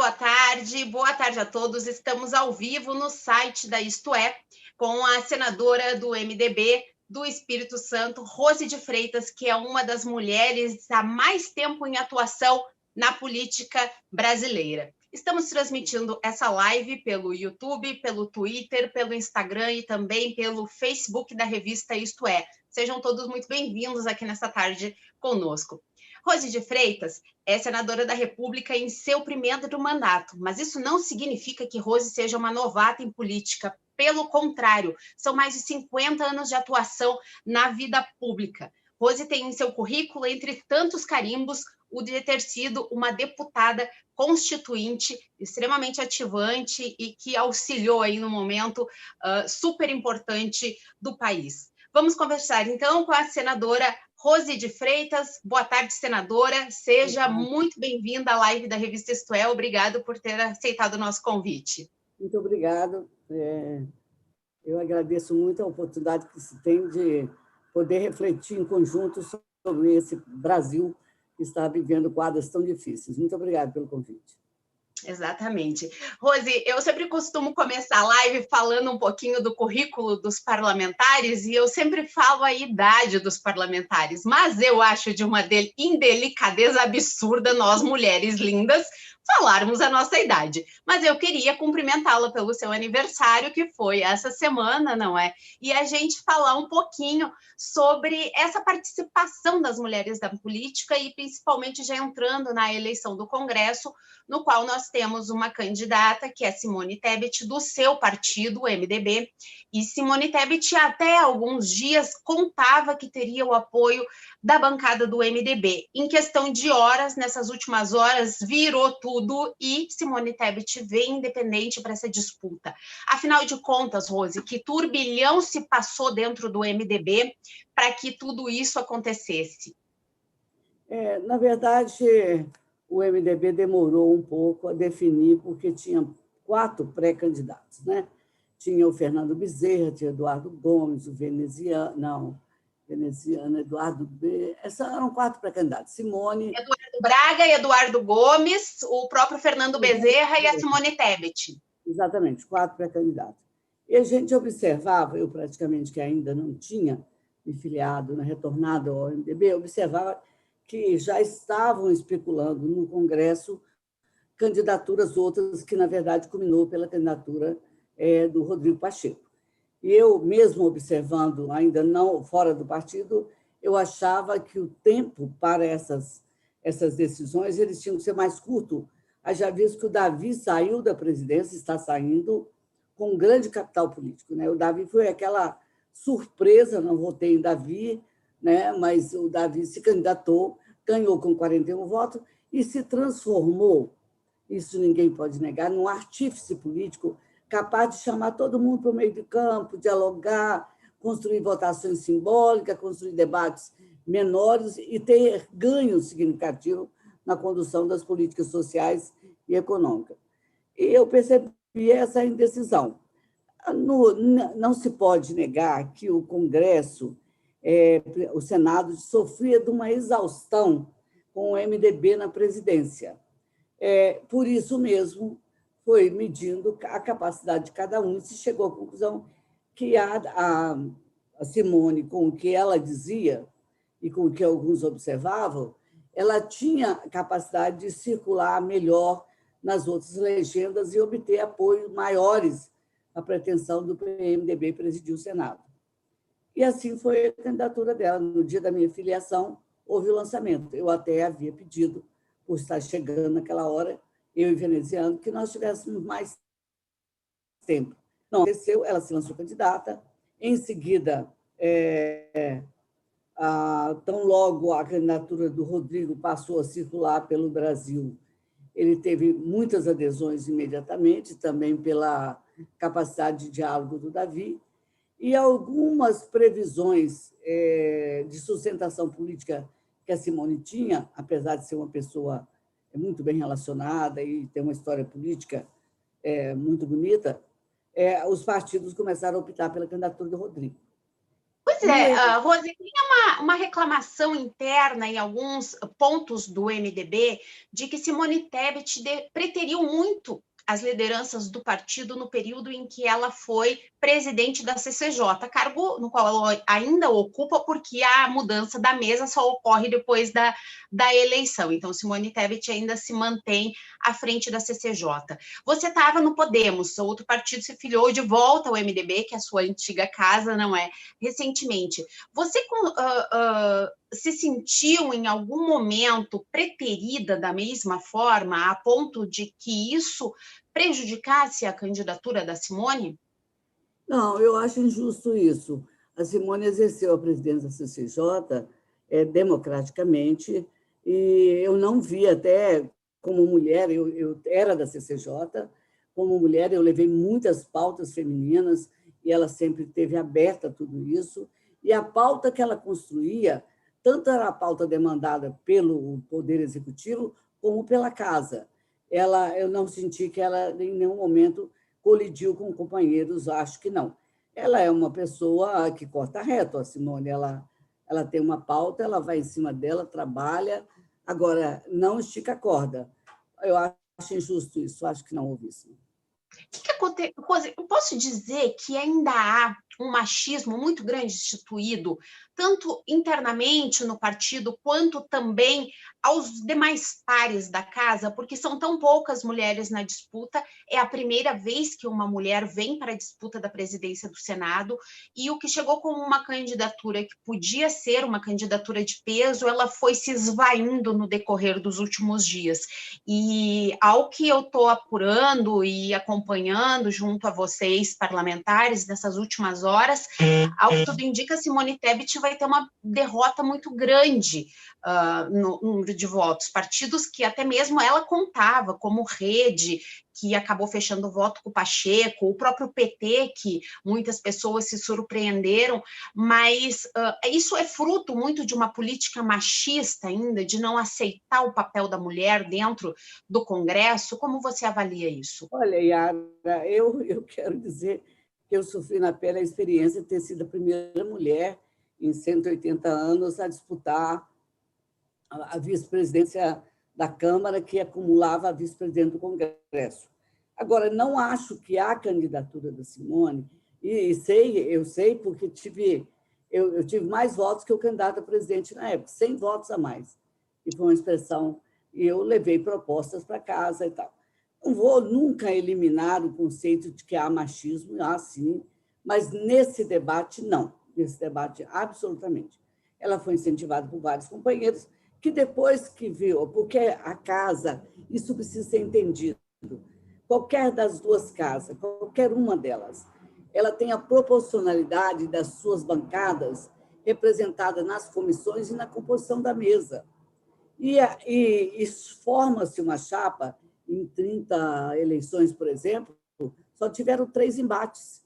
boa tarde a todos. Estamos ao vivo no site da Isto É, com a senadora do MDB do Espírito Santo, Rose de Freitas, que é uma das mulheres há mais tempo em atuação na política brasileira. Estamos transmitindo essa live pelo YouTube, pelo Twitter, pelo Instagram e também pelo Facebook da revista Isto É. Sejam todos muito bem-vindos aqui nessa tarde conosco. Rose de Freitas é senadora da República em seu primeiro mandato, mas isso não significa que Rose seja uma novata em política. Pelo contrário, são mais de 50 anos de atuação na vida pública. Rose tem em seu currículo, entre tantos carimbos, o de ter sido uma deputada constituinte, extremamente ativante e que auxiliou aí no momento super importante do país. Vamos conversar, então, com a senadora Rose de Freitas. Boa tarde, senadora. Seja muito bem-vinda à live da revista Isto É. Obrigado por ter aceitado o nosso convite. Muito obrigada. Eu agradeço muito a oportunidade que se tem de poder refletir em conjunto sobre esse Brasil que está vivendo quadros tão difíceis. Muito obrigada pelo convite. Exatamente. Rose, eu sempre costumo começar a live falando um pouquinho do currículo dos parlamentares e eu sempre falo a idade dos parlamentares, mas eu acho de uma indelicadeza absurda nós, mulheres lindas, falarmos a nossa idade. Mas eu queria cumprimentá-la pelo seu aniversário, que foi essa semana, não é? E a gente falar um pouquinho sobre essa participação das mulheres da política e principalmente já entrando na eleição do Congresso, no qual nós temos uma candidata, que é Simone Tebet, do seu partido, o MDB, e Simone Tebet até alguns dias contava que teria o apoio da bancada do MDB. Em questão de horas, nessas últimas horas, virou tudo e Simone Tebet vem independente para essa disputa. Afinal de contas, Rose, que turbilhão se passou dentro do MDB para que tudo isso acontecesse? Na verdade, o MDB demorou um pouco a definir, porque tinha 4 pré-candidatos, né? Tinha o Fernando Bezerra, tinha Eduardo Gomes, o veneziano, Eduardo B. Essas eram 4 pré-candidatos. Simone... Eduardo Braga e Eduardo Gomes, o próprio Fernando Bezerra e a Simone Tebet. Exatamente, 4 pré-candidatos. E a gente observava, eu praticamente que ainda não tinha me filiado, retornado ao MDB, observava que já estavam especulando no Congresso candidaturas outras que, na verdade, culminou pela candidatura do Rodrigo Pacheco. E eu, mesmo observando, ainda não fora do partido, eu achava que o tempo para essas decisões eles tinham que ser mais curto. Já visto que o Davi saiu da presidência, está saindo com um grande capital político. O Davi foi aquela surpresa, não votei em Davi, mas o Davi se candidatou, ganhou com 41 votos e se transformou, isso ninguém pode negar, num artífice político capaz de chamar todo mundo para o meio de campo, dialogar, construir votações simbólicas, construir debates menores e ter ganho significativo na condução das políticas sociais e econômicas. E eu percebi essa indecisão. Não se pode negar que o Congresso, o Senado, sofria de uma exaustão com o MDB na presidência. Por isso mesmo, foi medindo a capacidade de cada um e se chegou à conclusão que a Simone, com o que ela dizia e com o que alguns observavam, ela tinha capacidade de circular melhor nas outras legendas e obter apoios maiores à pretensão do PMDB presidir o Senado. E assim foi a candidatura dela. No dia da minha filiação, houve o lançamento. Eu até havia pedido, por estar chegando naquela hora, eu e veneziano, que nós tivéssemos mais tempo. Não aconteceu, ela se lançou candidata. Em seguida, tão logo a candidatura do Rodrigo passou a circular pelo Brasil, ele teve muitas adesões imediatamente, também pela capacidade de diálogo do Davi, e algumas previsões de sustentação política que a Simone tinha, apesar de ser uma pessoa muito bem relacionada e ter uma história política muito bonita, os partidos começaram a optar pela candidatura do Rodrigo. Pois é, Rose, tem uma reclamação interna em alguns pontos do MDB de que Simone Tebet preteriu muito as lideranças do partido no período em que ela foi presidente da CCJ, cargo no qual ela ainda ocupa, porque a mudança da mesa só ocorre depois da eleição. Então, Simone Tebet ainda se mantém à frente da CCJ. Você estava no Podemos, outro partido se filiou de volta ao MDB, que é a sua antiga casa, não é? Recentemente. Você se sentiu em algum momento preterida da mesma forma, a ponto de que isso prejudicasse a candidatura da Simone? Não, eu acho injusto isso. A Simone exerceu a presidência da CCJ democraticamente, e eu não vi até, como mulher, eu era da CCJ, como mulher eu levei muitas pautas femininas, e ela sempre esteve aberta a tudo isso, e a pauta que ela construía, tanto era a pauta demandada pelo Poder Executivo, como pela Casa. Eu não senti que ela, em nenhum momento, colidiu com companheiros, acho que não. Ela é uma pessoa que corta reto, a Simone, ela tem uma pauta, ela vai em cima dela, trabalha, agora, não estica a corda. Eu acho injusto isso, acho que não houve isso. O que acontece? Eu posso dizer que ainda há um machismo muito grande instituído, tanto internamente no partido, quanto também aos demais pares da casa, porque são tão poucas mulheres na disputa, é a primeira vez que uma mulher vem para a disputa da presidência do Senado, e o que chegou como uma candidatura que podia ser uma candidatura de peso, ela foi se esvaindo no decorrer dos últimos dias. E ao que eu estou apurando e acompanhando junto a vocês, parlamentares, nessas últimas horas, ao que tudo indica, Simone Tebet vai ter uma derrota muito grande no número de votos. Partidos que até mesmo ela contava, como Rede, que acabou fechando o voto com o Pacheco, o próprio PT, que muitas pessoas se surpreenderam, mas isso é fruto muito de uma política machista ainda, de não aceitar o papel da mulher dentro do Congresso. Como você avalia isso? Olha, Yara, eu quero dizer que eu sofri na pele a experiência de ter sido a primeira mulher em 180 anos a disputar a vice-presidência da Câmara, que acumulava a vice-presidente do Congresso. Agora, não acho que a candidatura da Simone, eu sei porque eu tive mais votos que o candidato a presidente na época, 100 votos a mais. E foi uma expressão, e eu levei propostas para casa e tal. Não vou nunca eliminar o conceito de que há machismo, sim, mas nesse debate, não. Nesse debate, absolutamente. Ela foi incentivada por vários companheiros, que depois que viu, porque a casa, isso precisa ser entendido, qualquer das duas casas, qualquer uma delas, ela tem a proporcionalidade das suas bancadas representadas nas comissões e na composição da mesa. E forma-se uma chapa, em 30 eleições, por exemplo, só tiveram 3 embates.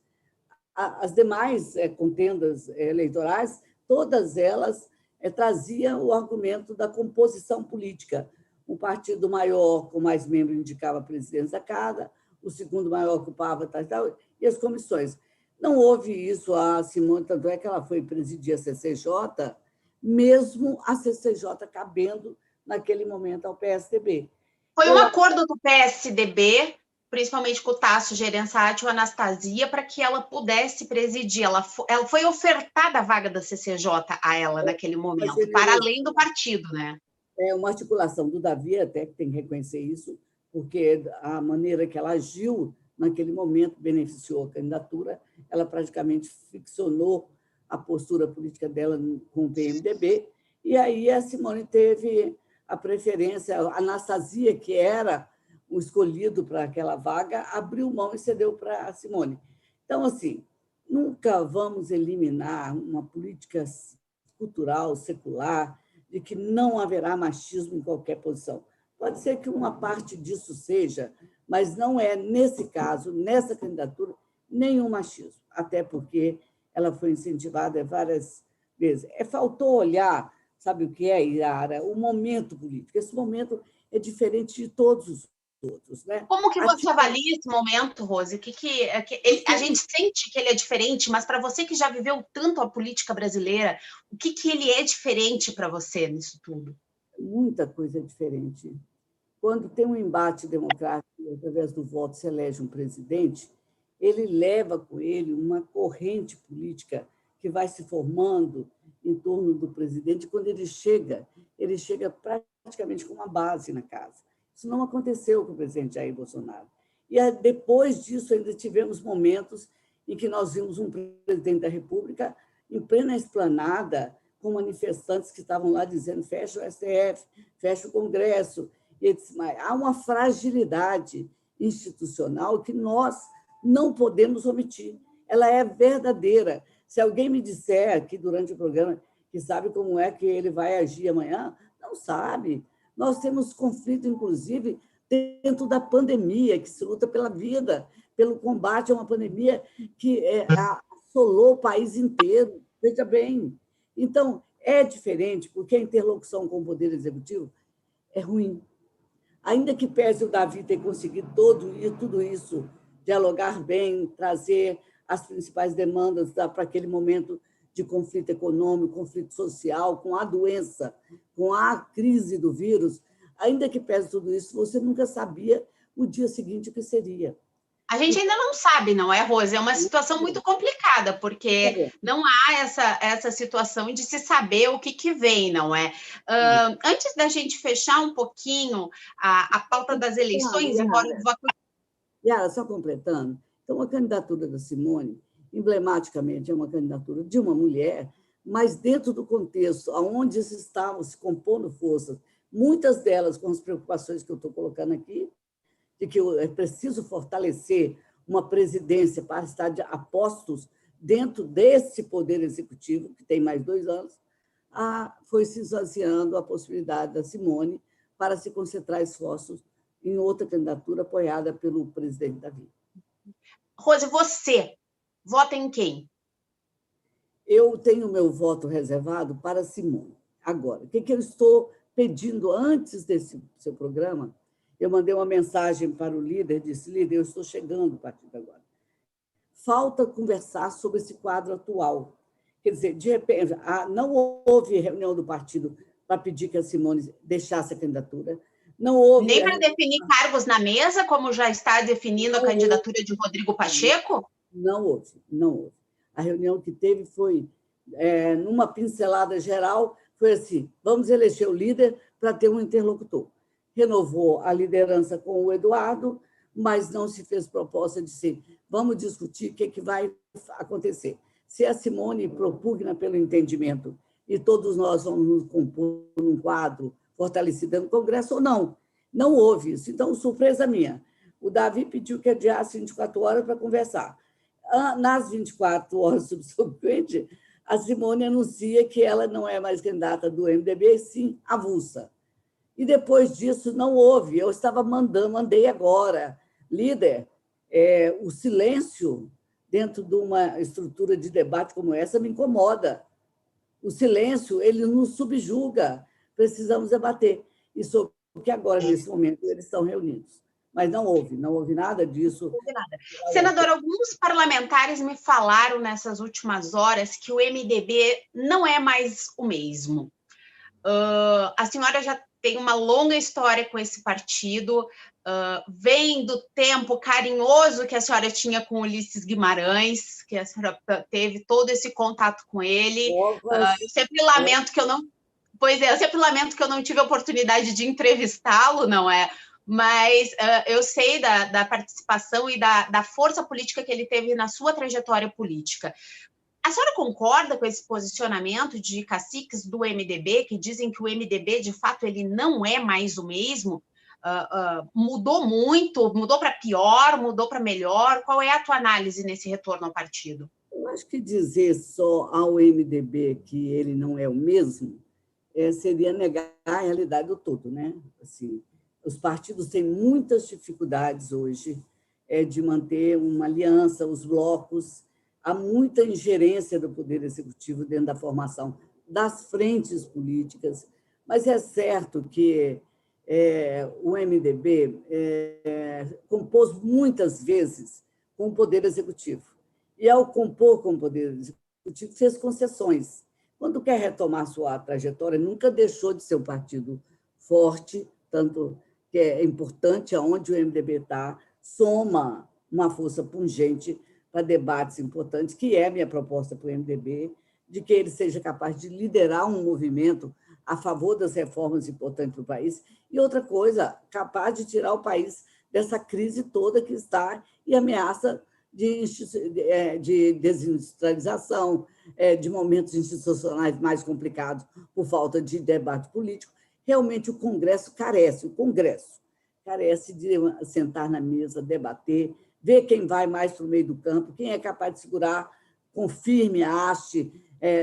As demais contendas eleitorais, todas elas traziam o argumento da composição política. Um partido maior, com mais membros, indicava a presidência da casa, o segundo maior ocupava tal, e as comissões. Não houve isso, a Simone, tanto é que ela foi presidir a CCJ, mesmo a CCJ cabendo, naquele momento, ao PSDB. Foi um acordo do PSDB, principalmente com o Tasso Gereissati e a Anastasia, para que ela pudesse presidir. Ela foi ofertada a vaga da CCJ a ela naquele momento, para além do partido, né? É uma articulação do Davi, até que tem que reconhecer isso, porque a maneira que ela agiu naquele momento beneficiou a candidatura, ela praticamente ficcionou a postura política dela com o PMDB, e aí a Simone teve a preferência, a Anastasia, que era o escolhido para aquela vaga, abriu mão e cedeu para a Simone. Então, assim, nunca vamos eliminar uma política cultural, secular, de que não haverá machismo em qualquer posição. Pode ser que uma parte disso seja, mas não é, nesse caso, nessa candidatura, nenhum machismo, até porque ela foi incentivada várias vezes. Faltou olhar, sabe o que é, Yara? O momento político. Esse momento é diferente de todos os outros, né? Como que você avalia esse momento, Rose? A gente sente que ele é diferente, mas para você que já viveu tanto a política brasileira, o que ele é diferente para você nisso tudo? Muita coisa diferente. Quando tem um embate democrático, através do voto se elege um presidente, ele leva com ele uma corrente política que vai se formando em torno do presidente. Quando ele chega praticamente com uma base na casa. Isso não aconteceu com o presidente Jair Bolsonaro. E depois disso, ainda tivemos momentos em que nós vimos um presidente da República em plena esplanada, com manifestantes que estavam lá dizendo fecha o STF, fecha o Congresso. Há uma fragilidade institucional que nós não podemos omitir. Ela é verdadeira. Se alguém me disser aqui durante o programa que sabe como é que ele vai agir amanhã, não sabe. Nós temos conflito, inclusive, dentro da pandemia, que se luta pela vida, pelo combate a uma pandemia que assolou o país inteiro. Veja bem. Então, é diferente, porque a interlocução com o Poder Executivo é ruim. Ainda que pese o Davi ter conseguido tudo isso, dialogar bem, trazer as principais demandas para aquele momento de conflito econômico, conflito social, com a doença, com a crise do vírus, ainda que pese tudo isso, você nunca sabia o dia seguinte o que seria. A gente ainda não sabe, não é, Rose? É uma situação muito complicada, porque não há essa situação de se saber o que vem, não é? Antes da gente fechar um pouquinho a pauta das eleições, embora o Yara, só completando, então a candidatura da Simone, emblematicamente, é uma candidatura de uma mulher, mas dentro do contexto onde estavam se compondo forças, muitas delas com as preocupações que eu estou colocando aqui, de que é preciso fortalecer uma presidência para estar a postos dentro desse poder executivo, que tem mais 2 anos, foi se esvaziando a possibilidade da Simone para se concentrar esforços em outra candidatura apoiada pelo presidente Davi. Rose, você vota em quem? Eu tenho meu voto reservado para Simone. Agora, o que eu estou pedindo antes desse seu programa? Eu mandei uma mensagem para o líder, disse, líder, eu estou chegando a partir de agora. Falta conversar sobre esse quadro atual. Quer dizer, de repente, não houve reunião do partido para pedir que a Simone deixasse a candidatura. Não houve... Nem para definir cargos na mesa, como já está definindo a candidatura de Rodrigo Pacheco? Não houve. A reunião que teve foi, numa pincelada geral, foi assim, vamos eleger o líder para ter um interlocutor. Renovou a liderança com o Eduardo, mas não se fez proposta de ser, vamos discutir o que vai acontecer. Se a Simone propugna pelo entendimento e todos nós vamos nos compor num quadro fortalecido no Congresso ou não. Não houve isso. Então, surpresa minha. O Davi pediu que adiasse 24 horas para conversar. Nas 24 horas subsequentes, a Simone anuncia que ela não é mais candidata do MDB, sim avulsa. E depois disso não houve. Eu estava mandei agora. Líder, o silêncio dentro de uma estrutura de debate como essa me incomoda. O silêncio, ele nos subjuga. Precisamos debater. E sobre o que agora, nesse momento, eles estão reunidos. Mas não houve nada disso. Não houve nada. Senadora, alguns parlamentares me falaram nessas últimas horas que o MDB não é mais o mesmo. A senhora já tem uma longa história com esse partido, vem do tempo carinhoso que a senhora tinha com Ulisses Guimarães, que a senhora teve todo esse contato com ele. Eu sempre lamento que eu não... Pois é, eu sempre lamento que eu não tive a oportunidade de entrevistá-lo, não é? Mas eu sei da participação e da força política que ele teve na sua trajetória política. A senhora concorda com esse posicionamento de caciques do MDB, que dizem que o MDB, de fato, ele não é mais o mesmo? Mudou muito? Mudou para pior? Mudou para melhor? Qual é a tua análise nesse retorno ao partido? Eu acho que dizer só ao MDB que ele não é o mesmo seria negar a realidade do todo, né? Assim, os partidos têm muitas dificuldades hoje de manter uma aliança, os blocos. Há muita ingerência do Poder Executivo dentro da formação das frentes políticas, mas é certo que o MDB compôs muitas vezes com o Poder Executivo. E, ao compor com o Poder Executivo, fez concessões. Quando quer retomar sua trajetória, nunca deixou de ser um partido forte, tanto que é importante aonde o MDB está, soma uma força pungente para debates importantes, que é a minha proposta para o MDB, de que ele seja capaz de liderar um movimento a favor das reformas importantes para o país, e outra coisa, capaz de tirar o país dessa crise toda que está e ameaça de desindustrialização, de momentos institucionais mais complicados por falta de debate político. Realmente, o Congresso carece de sentar na mesa, debater, ver quem vai mais para o meio do campo, quem é capaz de segurar com firme haste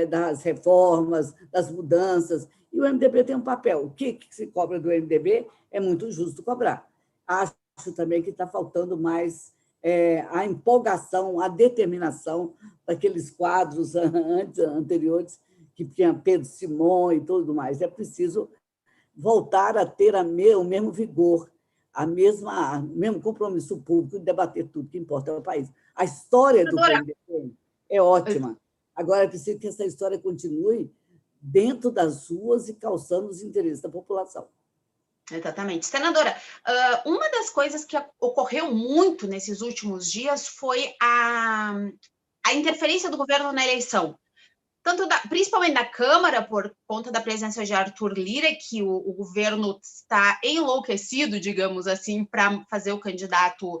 das reformas, das mudanças. E o MDB tem um papel. O que se cobra do MDB é muito justo cobrar. Acho também que está faltando mais a empolgação, a determinação daqueles quadros anteriores, que tinha Pedro Simão e tudo mais. É preciso voltar a ter o mesmo vigor, o mesmo compromisso público de debater tudo que importa ao país. A história do PMDB é ótima. Agora, é preciso que essa história continue dentro das ruas e calçando os interesses da população. Exatamente. Senadora, uma das coisas que ocorreu muito nesses últimos dias foi a interferência do governo na eleição. Principalmente da Câmara, por conta da presença de Arthur Lira, que o governo está enlouquecido, digamos assim, para fazer o candidato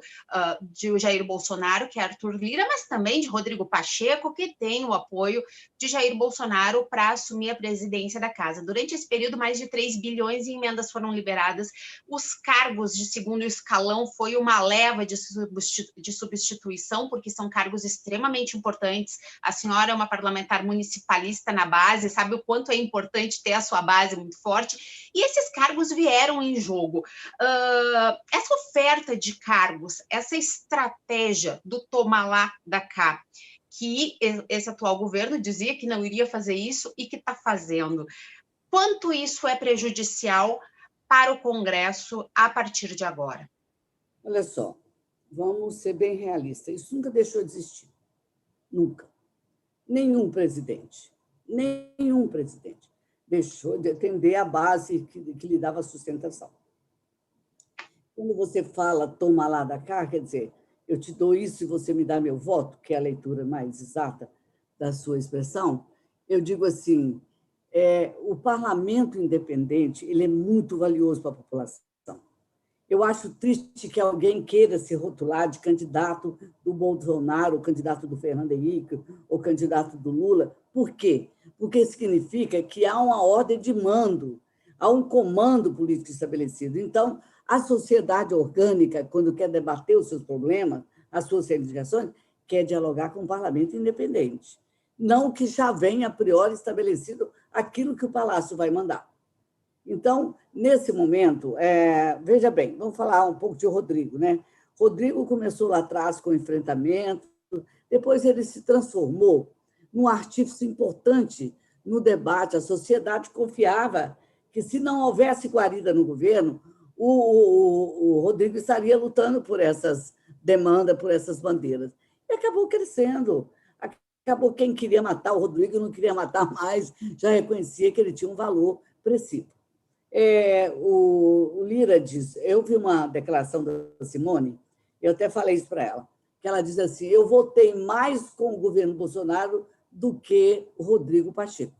de Jair Bolsonaro, que é Arthur Lira, mas também de Rodrigo Pacheco, que tem o apoio de Jair Bolsonaro para assumir a presidência da casa. Durante esse período, mais de 3 bilhões em emendas foram liberadas. Os cargos de segundo escalão foi uma leva de substituição, porque são cargos extremamente importantes. A senhora é uma parlamentar municipalista na base, sabe o quanto é importante ter a sua base muito forte, e esses cargos vieram em jogo. Essa oferta de cargos, essa estratégia do tomar lá da cá, que esse atual governo dizia que não iria fazer isso e que está fazendo, quanto isso é prejudicial para o Congresso a partir de agora? Olha só, vamos ser bem realistas, isso nunca deixou de existir, nunca. Nenhum presidente deixou de atender a base que lhe dava sustentação. Quando você fala toma lá da cá, quer dizer, eu te dou isso e você me dá meu voto, que é a leitura mais exata da sua expressão, eu digo assim, o parlamento independente ele é muito valioso para a população. Eu acho triste que alguém queira se rotular de candidato do Bolsonaro, ou candidato do Fernando Henrique, ou candidato do Lula. Por quê? Porque significa que há uma ordem de mando, há um comando político estabelecido. Então, a sociedade orgânica, quando quer debater os seus problemas, as suas reivindicações, quer dialogar com o parlamento independente. Não que já venha a priori estabelecido aquilo que o Palácio vai mandar. Então, nesse momento, veja bem, vamos falar um pouco de Rodrigo, né? Rodrigo começou lá atrás com enfrentamento, depois ele se transformou num artífice importante no debate. A sociedade confiava que, se não houvesse guarida no governo, o Rodrigo estaria lutando por essas demandas, por essas bandeiras. E acabou crescendo. Acabou quem queria matar o Rodrigo não queria matar mais, já reconhecia que ele tinha um valor preciso. O Lira diz, eu vi uma declaração da Simone, eu até falei isso para ela, que ela diz assim, eu votei mais com o governo Bolsonaro do que o Rodrigo Pacheco.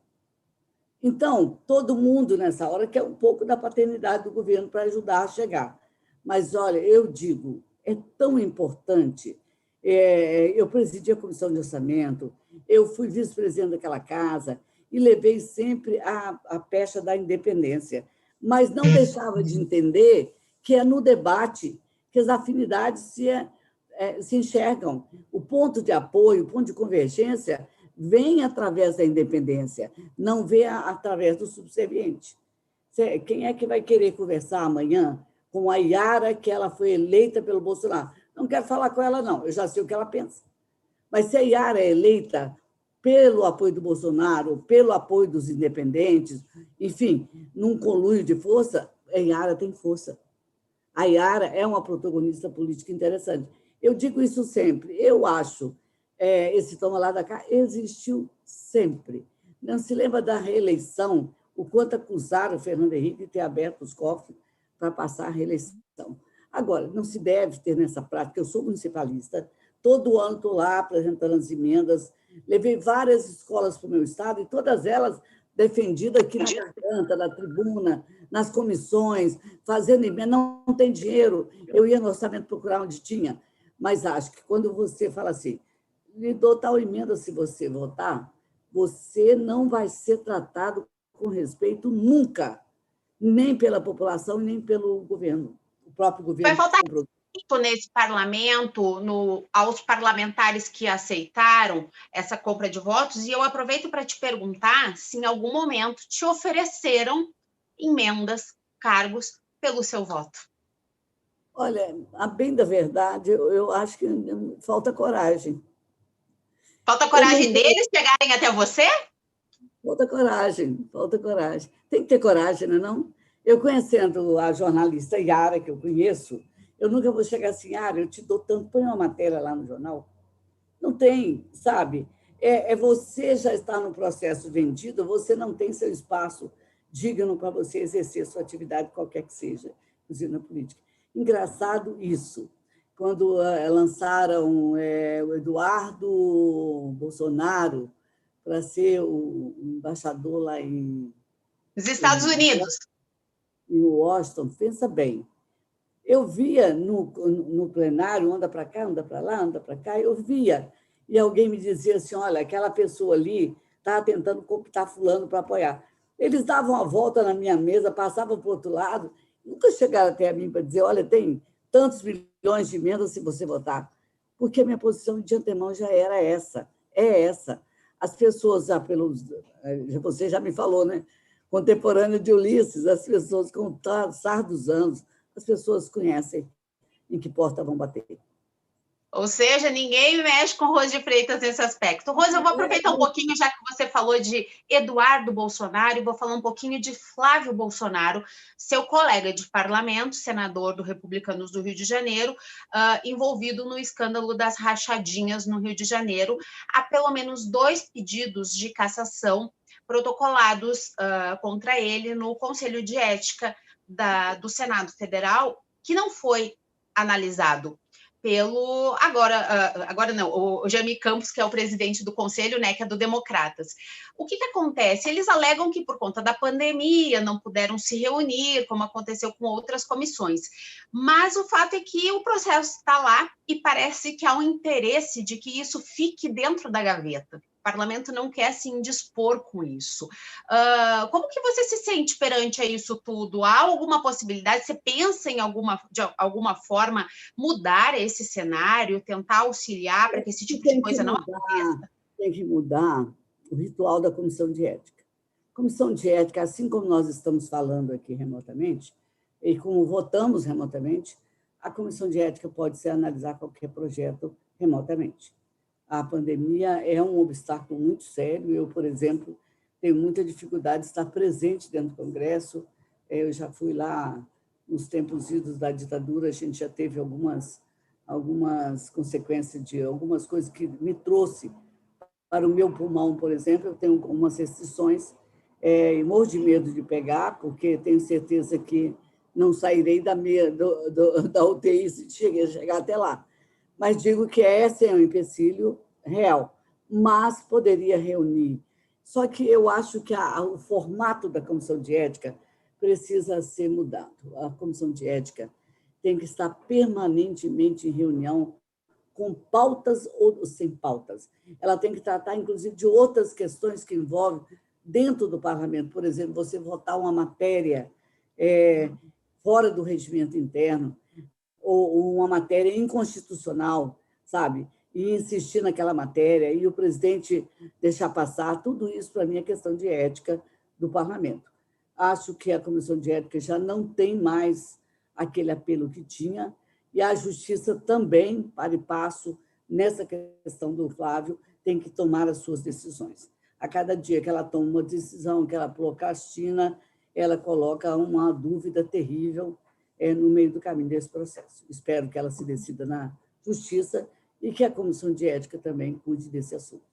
Então, todo mundo nessa hora quer um pouco da paternidade do governo para ajudar a chegar. Mas, olha, eu digo, é tão importante. Eu presidi a Comissão de Orçamento, eu fui vice-presidente daquela casa e levei sempre a pecha da independência, mas não deixava de entender que é no debate que as afinidades se enxergam. O ponto de apoio, o ponto de convergência vem através da independência, não vem através do subserviente. Quem é que vai querer conversar amanhã com a Yara, que ela foi eleita pelo Bolsonaro? Não quero falar com ela, não, eu já sei o que ela pensa. Mas se a Yara é eleita pelo apoio do Bolsonaro, pelo apoio dos independentes, enfim, num conluio de força, a Yara tem força. A Yara é uma protagonista política interessante. Eu digo isso sempre. Eu acho esse toma lá da cá existiu sempre. Não se lembra da reeleição, o quanto acusaram o Fernando Henrique de ter aberto os cofres para passar a reeleição. Agora, não se deve ter nessa prática. Eu sou municipalista, todo ano estou lá apresentando as emendas, levei várias escolas para o meu estado e todas elas defendidas aqui na garganta, na tribuna, nas comissões, fazendo emenda. Não tem dinheiro. Eu ia no orçamento procurar onde tinha, mas acho que quando você fala assim, lhe dou tal emenda se você votar, você não vai ser tratado com respeito nunca, nem pela população, nem pelo governo. O próprio governo. Vai faltar nesse parlamento, aos parlamentares que aceitaram essa compra de votos, e eu aproveito para te perguntar se em algum momento te ofereceram emendas, cargos, pelo seu voto. Olha, a bem da verdade, eu acho que falta coragem. Falta coragem deles chegarem até você? Falta coragem, falta coragem. Tem que ter coragem, não é não? Eu conhecendo a jornalista Yara, que eu conheço, eu nunca vou chegar assim, Yara, eu te dou tanto, põe uma matéria lá no jornal. Não tem, sabe? Você já está no processo vendido, você não tem seu espaço digno para você exercer sua atividade, qualquer que seja, inclusive na política. Engraçado isso. Quando lançaram o Eduardo Bolsonaro para ser o embaixador lá nos Estados Unidos, em Washington, pensa bem. Eu via no plenário, anda para cá, anda para lá, anda para cá, eu via. E alguém me dizia assim, olha, aquela pessoa ali estava tentando cooptar fulano para apoiar. Eles davam a volta na minha mesa, passavam para o outro lado, nunca chegaram até a mim para dizer, olha, tem tantos milhões de emendas se você votar. Porque a minha posição de antemão já era essa, é essa. As pessoas, você já me falou, né? Contemporâneo de Ulisses, as pessoas com o passar dos anos, as pessoas conhecem em que porta vão bater. Ou seja, ninguém mexe com Rose de Freitas nesse aspecto. Rose, eu vou aproveitar um pouquinho, já que você falou de Eduardo Bolsonaro, e vou falar um pouquinho de Flávio Bolsonaro, seu colega de parlamento, senador do Republicanos do Rio de Janeiro, envolvido no escândalo das rachadinhas no Rio de Janeiro. Há pelo menos 2 pedidos de cassação protocolados contra ele no Conselho de Ética do Senado Federal, que não foi analisado pelo agora não, o Jami Campos, que é o presidente do conselho, né, que é do Democratas. O que acontece? Eles alegam que por conta da pandemia não puderam se reunir, como aconteceu com outras comissões. Mas o fato é que o processo está lá e parece que há um interesse de que isso fique dentro da gaveta. O parlamento não quer se indispor com isso. Como que você se sente perante a isso tudo? Há alguma possibilidade? Você pensa em de alguma forma mudar esse cenário, tentar auxiliar para que esse tipo de coisa não aconteça? Tem que mudar o ritual da comissão de ética. Comissão de ética, assim como nós estamos falando aqui remotamente, e como votamos remotamente, a comissão de ética pode ser analisar qualquer projeto remotamente. A pandemia é um obstáculo muito sério. Eu, por exemplo, tenho muita dificuldade de estar presente dentro do Congresso. Eu já fui lá nos tempos idos da ditadura, a gente já teve algumas consequências de algumas coisas que me trouxe para o meu pulmão, por exemplo. Eu tenho algumas restrições e morro de medo de pegar, porque tenho certeza que não sairei da UTI se chegar até lá. Mas digo que esse é um empecilho real, mas poderia reunir. Só que eu acho que o formato da comissão de ética precisa ser mudado. A comissão de ética tem que estar permanentemente em reunião, com pautas ou sem pautas. Ela tem que tratar, inclusive, de outras questões que envolvem dentro do parlamento. Por exemplo, você votar uma matéria fora do regimento interno, ou uma matéria inconstitucional, sabe? E insistir naquela matéria, e o presidente deixar passar, tudo isso, para mim, é questão de ética do parlamento. Acho que a comissão de ética já não tem mais aquele apelo que tinha, e a justiça também, para e passo, nessa questão do Flávio, tem que tomar as suas decisões. A cada dia que ela toma uma decisão, que ela procrastina, ela coloca uma dúvida terrível no meio do caminho desse processo. Espero que ela se decida na justiça e que a Comissão de Ética também cuide desse assunto.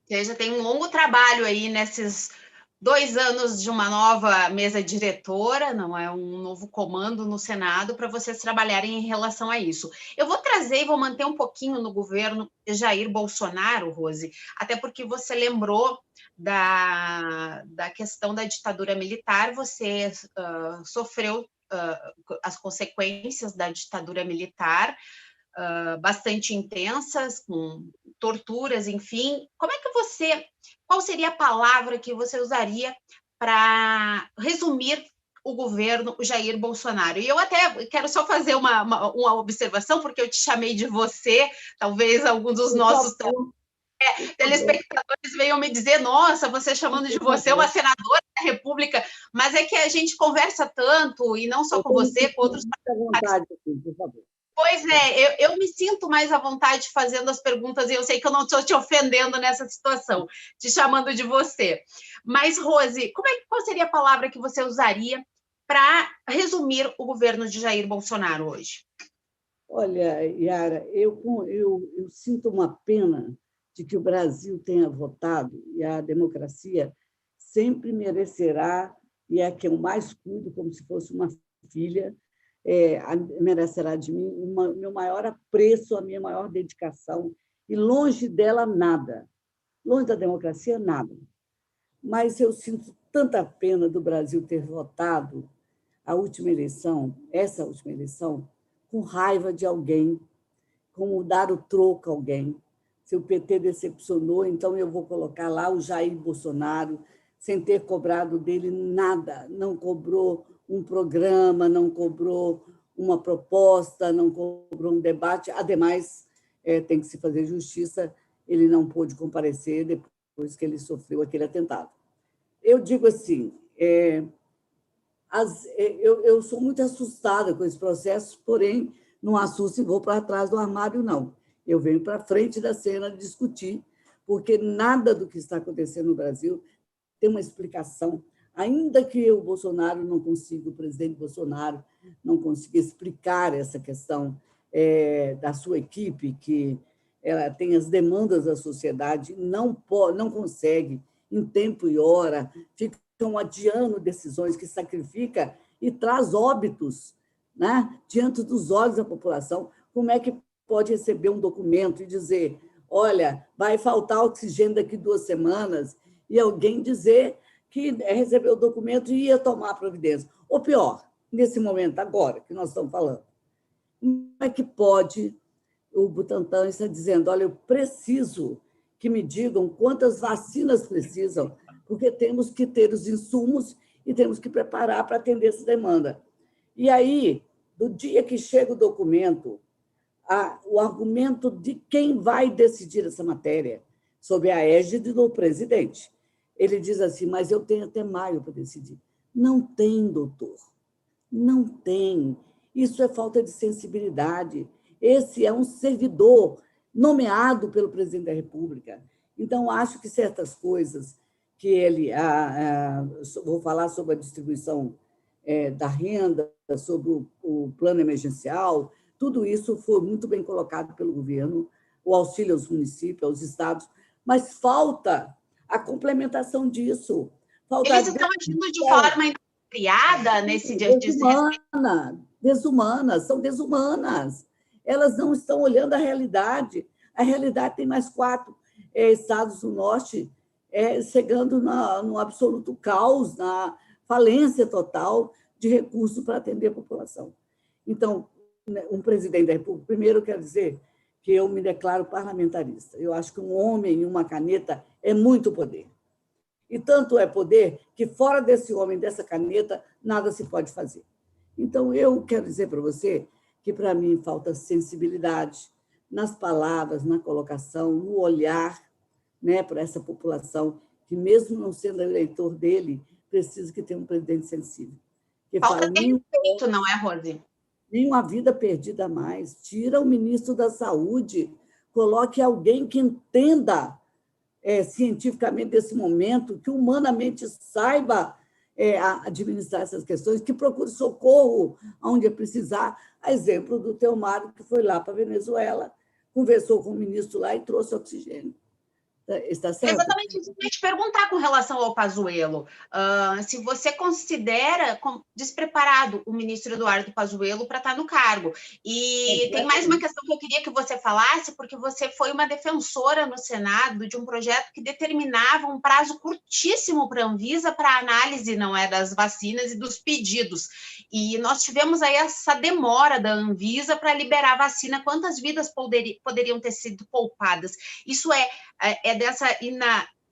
Você já tem um longo trabalho aí nesses 2 anos de uma nova mesa diretora, não é um novo comando no Senado para vocês trabalharem em relação a isso. Eu vou trazer e vou manter um pouquinho no governo Jair Bolsonaro, Rose, até porque você lembrou da questão da ditadura militar, você sofreu as consequências da ditadura militar, bastante intensas, com torturas, enfim. Qual seria a palavra que você usaria para resumir o governo Jair Bolsonaro? E eu até quero só fazer uma observação, porque eu te chamei de você, talvez alguns dos nossos telespectadores venham me dizer, nossa, você chamando de você uma senadora da República, mas é que a gente conversa tanto, e não só com você, com outros parlamentares. Por favor. Pois é, eu me sinto mais à vontade fazendo as perguntas, e eu sei que eu não estou te ofendendo nessa situação, te chamando de você. Mas, Rose, qual seria a palavra que você usaria para resumir o governo de Jair Bolsonaro hoje? Olha, Yara, eu sinto uma pena de que o Brasil tenha votado, e a democracia sempre merecerá, e é a que eu mais cuido, como se fosse uma filha, merecerá de mim o meu maior apreço, a minha maior dedicação, e longe dela nada, longe da democracia nada. Mas eu sinto tanta pena do Brasil ter votado essa última eleição, com raiva de alguém, como dar o troco a alguém. Se o PT decepcionou, então eu vou colocar lá o Jair Bolsonaro, sem ter cobrado dele nada, não cobrou um programa, não cobrou uma proposta, não cobrou um debate. Ademais, tem que se fazer justiça, ele não pôde comparecer depois que ele sofreu aquele atentado. Eu digo assim, eu sou muito assustada com esse processo, porém, não assusto e vou para trás do armário, não. Eu venho para frente da cena discutir, porque nada do que está acontecendo no Brasil tem uma explicação. Ainda que o Bolsonaro não consiga, o presidente Bolsonaro não consiga explicar essa questão da sua equipe, que ela tem as demandas da sociedade, não consegue, em tempo e hora, ficam adiando decisões que sacrifica e traz óbitos, né, diante dos olhos da população. Como é que pode receber um documento e dizer, olha, vai faltar oxigênio daqui 2 semanas, e alguém dizer que recebeu o documento e ia tomar providência? Ou pior, nesse momento agora que nós estamos falando, como é que pode o Butantan estar dizendo, olha, eu preciso que me digam quantas vacinas precisam, porque temos que ter os insumos e temos que preparar para atender essa demanda. E aí, do dia que chega o documento, o argumento de quem vai decidir essa matéria, sob a égide do presidente. Ele diz assim, mas eu tenho até maio para decidir. Não tem, doutor. Não tem. Isso é falta de sensibilidade. Esse é um servidor nomeado pelo presidente da República. Então, acho que certas coisas que ele... vou falar sobre a distribuição da renda, sobre o plano emergencial, tudo isso foi muito bem colocado pelo governo, o auxílio aos municípios, aos estados, mas falta a complementação disso. Eles estão agindo de forma inapropriada nesse dia de desumanas, são desumanas. Elas não estão olhando a realidade. A realidade tem mais 4 estados do norte chegando no absoluto caos, na falência total de recursos para atender a população. Então, um presidente da República, primeiro eu quero dizer que eu me declaro parlamentarista. Eu acho que um homem e uma caneta é muito poder. E tanto é poder que, fora desse homem, dessa caneta, nada se pode fazer. Então, eu quero dizer para você que, para mim, falta sensibilidade nas palavras, na colocação, no olhar, né, para essa população que, mesmo não sendo eleitor dele, precisa que tenha um presidente sensível. Falta respeito, não é, Rose? Nenhuma vida perdida a mais. Tira o ministro da Saúde, coloque alguém que entenda cientificamente desse momento, que humanamente saiba administrar essas questões, que procure socorro onde precisar. A exemplo do Teomário, que foi lá para a Venezuela, conversou com o ministro lá e trouxe oxigênio. Está certo? Exatamente isso que eu ia te perguntar com relação ao Pazuello. Se você considera despreparado o ministro Eduardo Pazuello para estar no cargo. E tem mais uma questão que eu queria que você falasse, porque você foi uma defensora no Senado de um projeto que determinava um prazo curtíssimo para a Anvisa para análise, não é, das vacinas e dos pedidos. E nós tivemos aí essa demora da Anvisa para liberar a vacina. Quantas vidas poderiam ter sido poupadas? Isso é dessa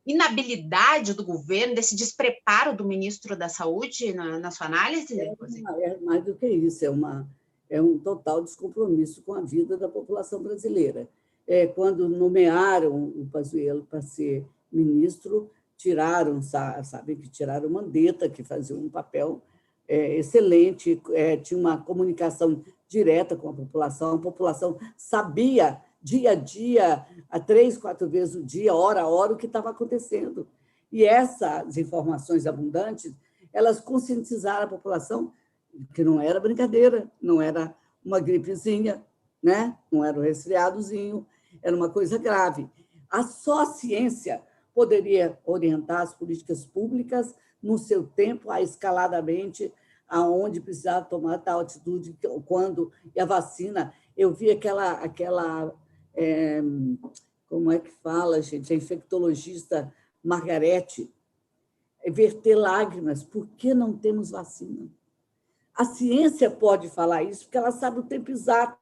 inabilidade do governo, desse despreparo do ministro da Saúde na sua análise? É mais do que isso, é um total descompromisso com a vida da população brasileira. Quando nomearam o Pazuello para ser ministro, tiraram o Mandetta, que fazia um papel excelente, tinha uma comunicação direta com a população sabia dia a dia, a 3, 4 vezes o dia, hora a hora, o que estava acontecendo. E essas informações abundantes, elas conscientizaram a população que não era brincadeira, não era uma gripezinha, né? Não era um resfriadozinho, era uma coisa grave. Só a ciência poderia orientar as políticas públicas no seu tempo, escaladamente, aonde precisava tomar tal atitude, quando, e a vacina. Eu vi aquela como é que fala, gente? A infectologista Margarete verter lágrimas. Por que não temos vacina? A ciência pode falar isso, porque ela sabe o tempo exato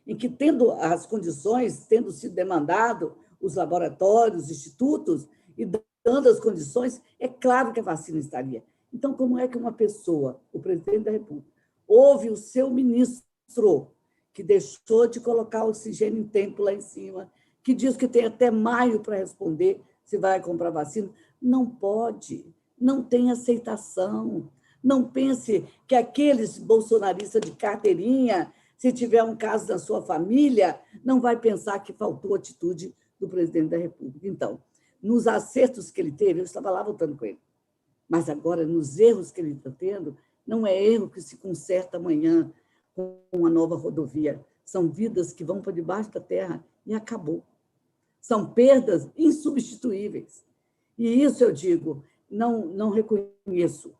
em que, tendo as condições, tendo sido demandado, os laboratórios, os institutos, e dando as condições, é claro que a vacina estaria. Então, como é que uma pessoa, o presidente da República, ouve o seu ministro, que deixou de colocar oxigênio em tempo lá em cima, que diz que tem até maio para responder se vai comprar vacina? Não pode, não tem aceitação. Não pense que aqueles bolsonaristas de carteirinha, se tiver um caso na sua família, não vai pensar que faltou atitude do presidente da República. Então, nos acertos que ele teve, eu estava lá votando com ele, mas agora, nos erros que ele está tendo, não é erro que se conserta amanhã com uma nova rodovia. São vidas que vão para debaixo da terra e acabou. São perdas insubstituíveis. E isso, eu digo, não reconheço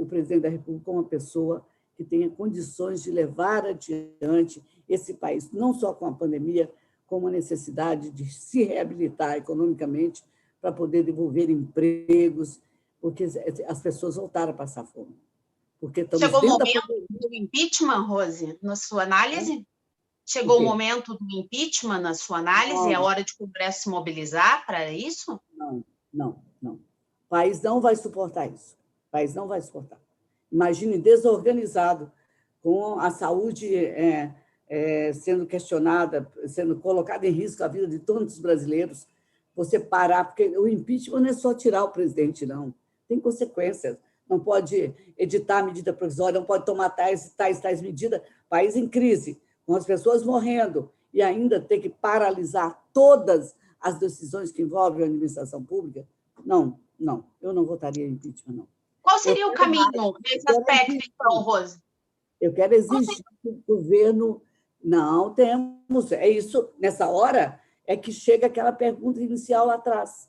o presidente da República como uma pessoa que tenha condições de levar adiante esse país, não só com a pandemia, como a necessidade de se reabilitar economicamente para poder devolver empregos, porque as pessoas voltaram a passar fome. Porque chegou o momento do impeachment, Rose, na sua análise? Chegou o momento do impeachment na sua análise? É hora de o Congresso se mobilizar para isso? Não. O país não vai suportar isso. O país não vai suportar. Imagine desorganizado, com a saúde sendo questionada, sendo colocada em risco a vida de todos os brasileiros, você parar, porque o impeachment não é só tirar o presidente, não. Tem consequências. Não pode editar medida provisória, não pode tomar tais medidas. País em crise, com as pessoas morrendo, e ainda ter que paralisar todas as decisões que envolvem a administração pública. Não, eu não votaria em impeachment, não. Qual seria o caminho nesse aspecto, então, Rose? Eu quero exigir que o governo... Não, temos... É isso, nessa hora, é que chega aquela pergunta inicial lá atrás.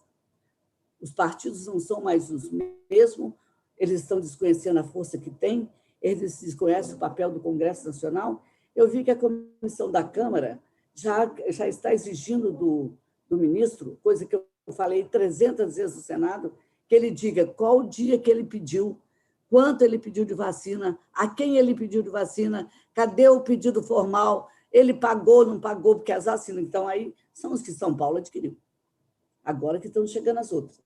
Os partidos não são mais os mesmos, eles estão desconhecendo a força que têm, eles desconhecem o papel do Congresso Nacional. Eu vi que a comissão da Câmara já está exigindo do ministro, coisa que eu falei 300 vezes no Senado, que ele diga qual o dia que ele pediu, quanto ele pediu de vacina, a quem ele pediu de vacina, cadê o pedido formal, ele pagou, não pagou, porque as vacinas, então, aí são os que São Paulo adquiriu. Agora que estão chegando as outras.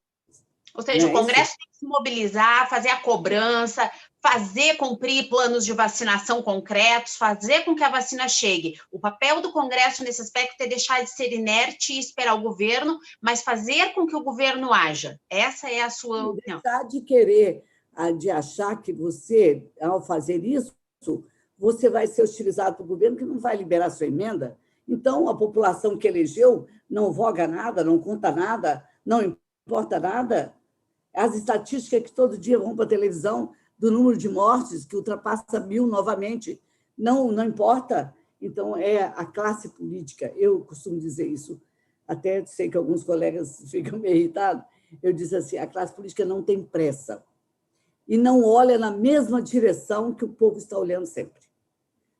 Ou seja, o Congresso tem que se mobilizar, fazer a cobrança, fazer cumprir planos de vacinação concretos, fazer com que a vacina chegue. O papel do Congresso nesse aspecto é deixar de ser inerte e esperar o governo, mas fazer com que o governo haja. Essa é a sua opinião. Deixar de querer, de achar que você, ao fazer isso, você vai ser hostilizado pelo governo que não vai liberar sua emenda. Então, a população que elegeu não voga nada, não conta nada, não importa nada. As estatísticas que todo dia vão para a televisão do número de mortes, que ultrapassa 1.000 novamente, não importa. Então, é a classe política, eu costumo dizer isso, até sei que alguns colegas ficam meio irritados, eu disse assim, a classe política não tem pressa e não olha na mesma direção que o povo está olhando sempre.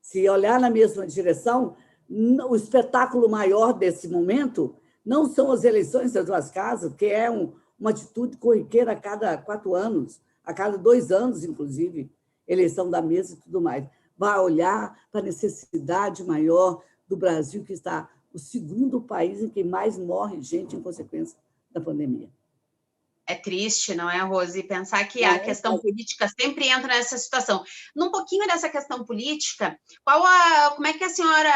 Se olhar na mesma direção, o espetáculo maior desse momento não são as eleições das duas casas, que é uma atitude corriqueira a cada 4 anos, a cada 2 anos, inclusive, eleição da mesa e tudo mais. Vai olhar para a necessidade maior do Brasil, que está o segundo país em que mais morre gente em consequência da pandemia. É triste, não é, Rose? Pensar que a questão política sempre entra nessa situação. Num pouquinho dessa questão política, como é que a senhora,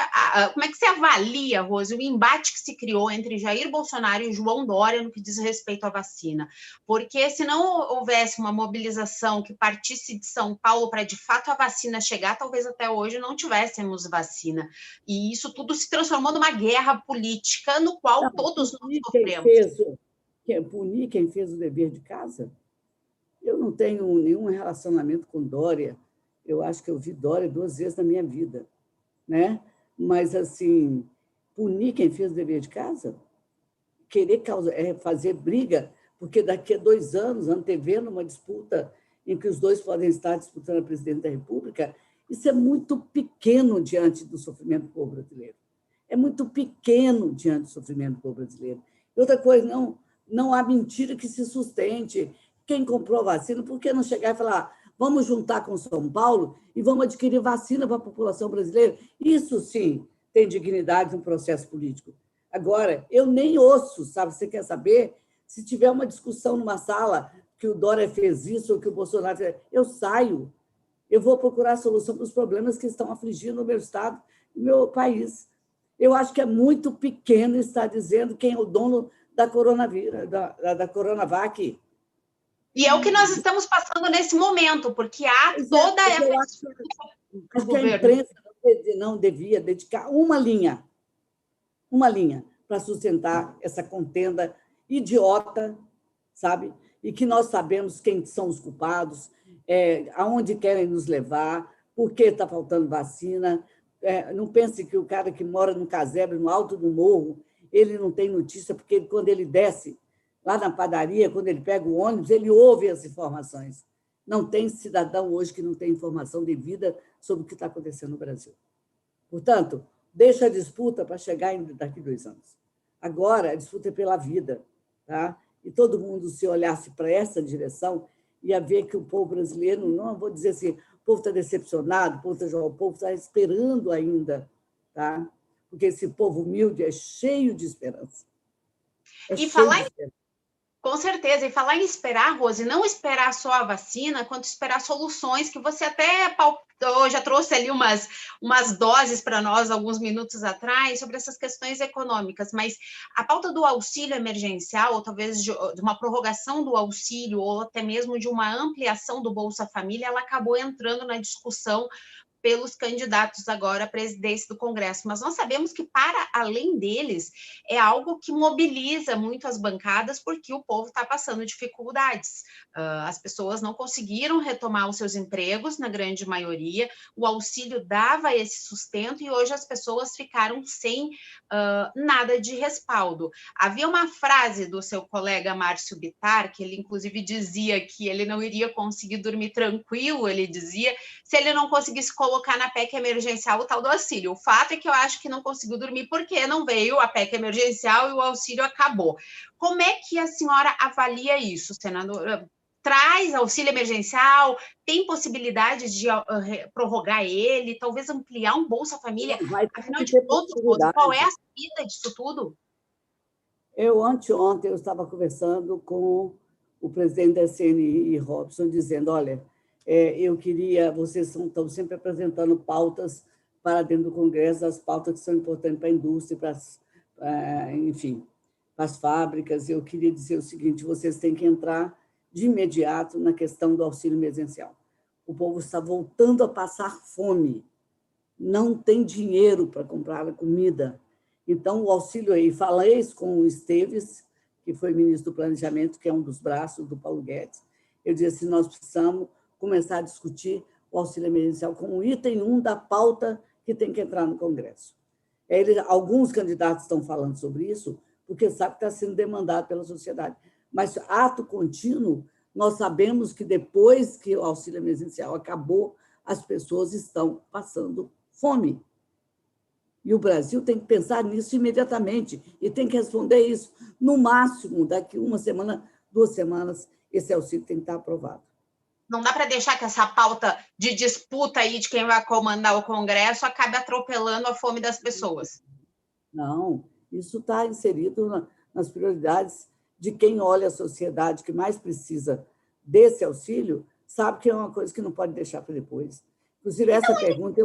como é que você avalia, Rose, o embate que se criou entre Jair Bolsonaro e João Dória no que diz respeito à vacina? Porque se não houvesse uma mobilização que partisse de São Paulo para, de fato, a vacina chegar, talvez até hoje não tivéssemos vacina. E isso tudo se transformou numa guerra política no qual todos nós sofremos. Punir quem fez o dever de casa? Eu não tenho nenhum relacionamento com Dória. Eu acho que eu vi Dória 2 vezes na minha vida, né? Mas, assim, punir quem fez o dever de casa? Querer fazer briga, porque daqui a 2 anos, antevendo uma disputa em que os dois podem estar disputando a presidência da República, isso é muito pequeno diante do sofrimento do povo brasileiro. É muito pequeno diante do sofrimento do povo brasileiro. E outra coisa, não há mentira que se sustente. Quem comprou vacina, por que não chegar e falar vamos juntar com São Paulo e vamos adquirir vacina para a população brasileira? Isso, sim, tem dignidade no processo político. Agora, eu nem ouço, sabe? Você quer saber? Se tiver uma discussão numa sala que o Dória fez isso ou que o Bolsonaro fez, eu saio. Eu vou procurar solução para os problemas que estão afligindo o meu Estado e o meu país. Eu acho que é muito pequeno estar dizendo quem é o dono da coronavírus, da Coronavac. E é o que nós estamos passando nesse momento, porque há toda essa... Eu acho que a imprensa não devia dedicar uma linha para sustentar essa contenda idiota, sabe? E que nós sabemos quem são os culpados, aonde querem nos levar, por que está faltando vacina. Não pense que o cara que mora no casebre, no alto do morro, ele não tem notícia, porque quando ele desce lá na padaria, quando ele pega o ônibus, ele ouve as informações. Não tem cidadão hoje que não tem informação devida sobre o que está acontecendo no Brasil. Portanto, deixa a disputa para chegar daqui a 2 anos. Agora, a disputa é pela vida, tá? E todo mundo, se olhasse para essa direção, ia ver que o povo brasileiro, não vou dizer assim, o povo está decepcionado, o povo está esperando ainda, tá? Porque esse povo humilde é cheio de esperança. Com certeza, e falar em esperar, Rose, não esperar só a vacina, quanto esperar soluções, que você até pautou, já trouxe ali umas doses para nós alguns minutos atrás sobre essas questões econômicas, mas a pauta do auxílio emergencial, ou talvez de uma prorrogação do auxílio, ou até mesmo de uma ampliação do Bolsa Família, ela acabou entrando na discussão pelos candidatos agora à presidência do Congresso, mas nós sabemos que, para além deles, é algo que mobiliza muito as bancadas, porque o povo está passando dificuldades. As pessoas não conseguiram retomar os seus empregos, na grande maioria, o auxílio dava esse sustento e hoje as pessoas ficaram sem nada de respaldo. Havia uma frase do seu colega Márcio Bittar, que ele inclusive dizia que ele não iria conseguir dormir tranquilo, ele dizia, se ele não conseguisse colocar na PEC emergencial o tal do auxílio. O fato é que eu acho que não consigo dormir porque não veio a PEC emergencial e o auxílio acabou. Como é que a senhora avalia isso, senadora? Traz auxílio emergencial? Tem possibilidade de prorrogar ele? Talvez ampliar um Bolsa Família? Afinal de contas, qual é a saída disso tudo? Anteontem, eu estava conversando com o presidente da CNI, Robson, dizendo, olha, vocês estão sempre apresentando pautas para dentro do Congresso, as pautas que são importantes para a indústria, enfim, para as fábricas. Eu queria dizer o seguinte, vocês têm que entrar de imediato na questão do auxílio emergencial. O povo está voltando a passar fome, não tem dinheiro para comprar a comida. Então, o auxílio aí, falei isso com o Esteves, que foi ministro do Planejamento, que é um dos braços do Paulo Guedes, eu disse assim, nós precisamos começar a discutir o auxílio emergencial como item 1 da pauta que tem que entrar no Congresso. Alguns candidatos estão falando sobre isso, porque sabe que está sendo demandado pela sociedade. Mas, ato contínuo, nós sabemos que depois que o auxílio emergencial acabou, as pessoas estão passando fome. E o Brasil tem que pensar nisso imediatamente e tem que responder isso. No máximo, daqui 1 semana, 2 semanas, esse auxílio tem que estar aprovado. Não dá para deixar que essa pauta de disputa aí de quem vai comandar o Congresso acabe atropelando a fome das pessoas. Não, isso está inserido nas prioridades de quem olha a sociedade que mais precisa desse auxílio, sabe que é uma coisa que não pode deixar para depois. Inclusive, essa pergunta